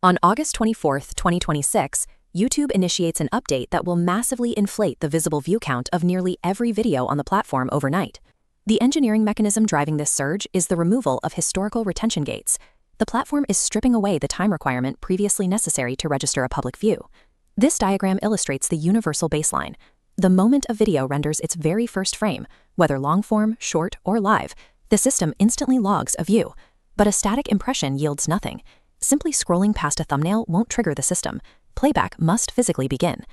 On August 24, 2026, YouTube initiates an update that will massively inflate the visible view count of nearly every video on the platform overnight. The engineering mechanism driving this surge is the removal of historical retention gates. The platform is stripping away the time requirement previously necessary to register a public view. This diagram illustrates the universal baseline. The moment a video renders its very first frame, whether long-form, short, or live, the system instantly logs a view. But a static impression yields nothing. Simply scrolling past a thumbnail won't trigger the system. Playback must physically begin.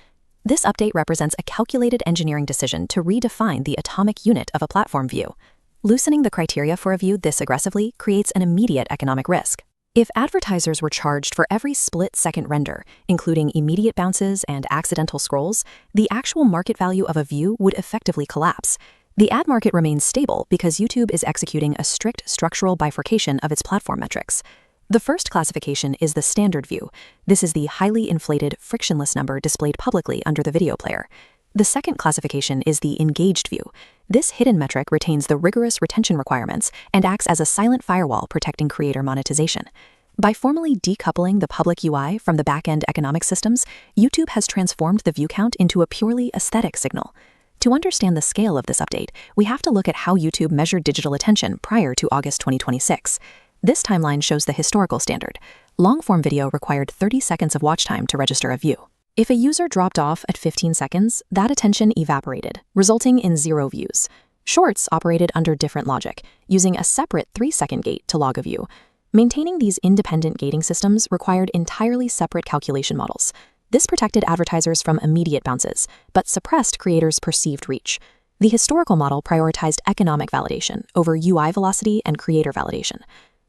This update represents a calculated engineering decision to redefine the atomic unit of a platform view. Loosening the criteria for a view this aggressively creates an immediate economic risk. If advertisers were charged for every split-second render, including immediate bounces and accidental scrolls, the actual market value of a view would effectively collapse. The ad market remains stable because YouTube is executing a strict structural bifurcation of its platform metrics. The first classification is the standard view. This is the highly inflated, frictionless number displayed publicly under the video player. The second classification is the engaged view. This hidden metric retains the rigorous retention requirements and acts as a silent firewall protecting creator monetization. By formally decoupling the public UI from the back-end economic systems, YouTube has transformed the view count into a purely aesthetic signal. To understand the scale of this update, we have to look at how YouTube measured digital attention prior to August 2026. This timeline shows the historical standard. Long-form video required 30 seconds of watch time to register a view. If a user dropped off at 15 seconds, that attention evaporated, resulting in 0 views. Shorts operated under different logic, using a separate 3-second gate to log a view. Maintaining these independent gating systems required entirely separate calculation models. This protected advertisers from immediate bounces, but suppressed creators' perceived reach. The historical model prioritized economic validation over UI velocity and creator validation.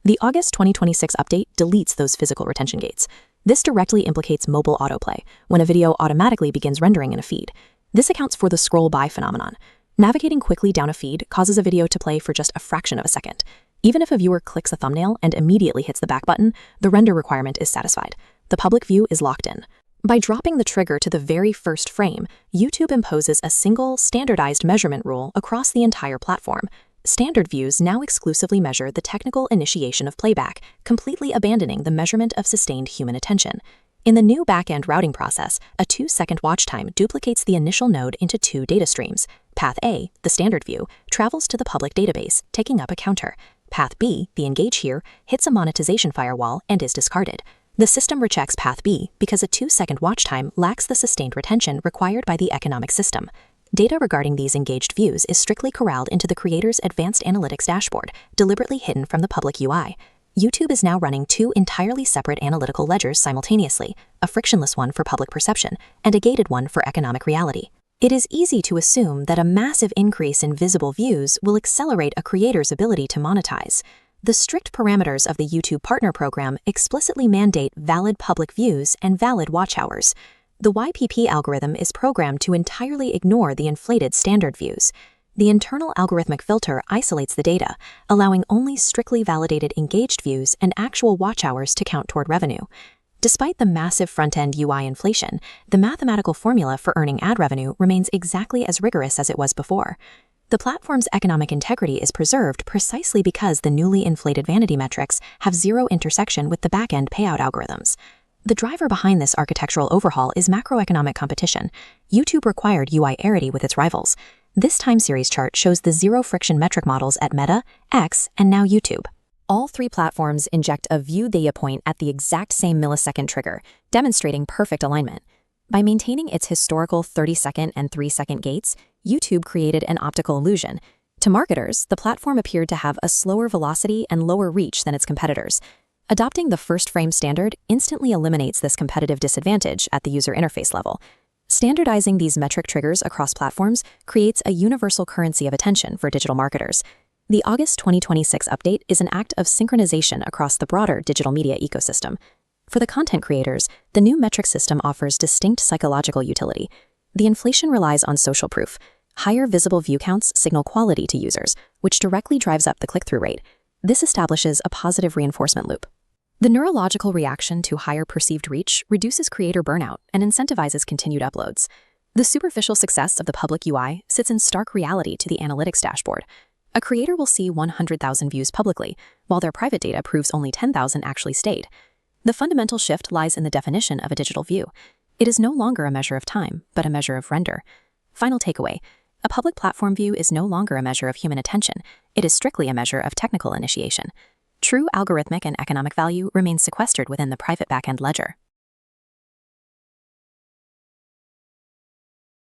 The August 2026 update deletes those physical retention gates. This directly implicates mobile autoplay, when a video automatically begins rendering in a feed. This accounts for the scroll-by phenomenon. Navigating quickly down a feed causes a video to play for just a fraction of a second. Even if a viewer clicks a thumbnail and immediately hits the back button, the render requirement is satisfied. The public view is locked in. By dropping the trigger to the very first frame, YouTube imposes a single, standardized measurement rule across the entire platform. Standard views now exclusively measure the technical initiation of playback, completely abandoning the measurement of sustained human attention. In the new back-end routing process, a 2-second watch time duplicates the initial node into 2 data streams. Path A, the standard view, travels to the public database, taking up a counter. Path B, the engage here, hits a monetization firewall and is discarded. The system rejects Path B because a 2-second watch time lacks the sustained retention required by the economic system. Data regarding these engaged views is strictly corralled into the creator's advanced analytics dashboard, deliberately hidden from the public UI. YouTube is now running 2 entirely separate analytical ledgers simultaneously, a frictionless one for public perception and a gated one for economic reality. It is easy to assume that a massive increase in visible views will accelerate a creator's ability to monetize. The strict parameters of the YouTube Partner Program explicitly mandate valid public views and valid watch hours. The YPP algorithm is programmed to entirely ignore the inflated standard views. The internal algorithmic filter isolates the data, allowing only strictly validated engaged views and actual watch hours to count toward revenue. Despite the massive front-end UI inflation, the mathematical formula for earning ad revenue remains exactly as rigorous as it was before. The platform's economic integrity is preserved precisely because the newly inflated vanity metrics have 0 intersection with the back-end payout algorithms. The driver behind this architectural overhaul is macroeconomic competition. YouTube required UI arity with its rivals. This time series chart shows the 0 friction metric models at Meta, X, and now YouTube. All 3 platforms inject a view data point at the exact same millisecond trigger, demonstrating perfect alignment. By maintaining its historical 30-second and 3-second gates, YouTube created an optical illusion. To marketers, the platform appeared to have a slower velocity and lower reach than its competitors. Adopting the first frame standard instantly eliminates this competitive disadvantage at the user interface level. Standardizing these metric triggers across platforms creates a universal currency of attention for digital marketers. The August 2026 update is an act of synchronization across the broader digital media ecosystem. For the content creators, the new metric system offers distinct psychological utility. The inflation relies on social proof. Higher visible view counts signal quality to users, which directly drives up the click-through rate. This establishes a positive reinforcement loop. The neurological reaction to higher perceived reach reduces creator burnout and incentivizes continued uploads. The superficial success of the public UI sits in stark reality to the analytics dashboard. A creator will see 100,000 views publicly, while their private data proves only 10,000 actually stayed. The fundamental shift lies in the definition of a digital view. It is no longer a measure of time, but a measure of render. Final takeaway: a public platform view is no longer a measure of human attention. It is strictly a measure of technical initiation. True algorithmic and economic value remains sequestered within the private backend ledger.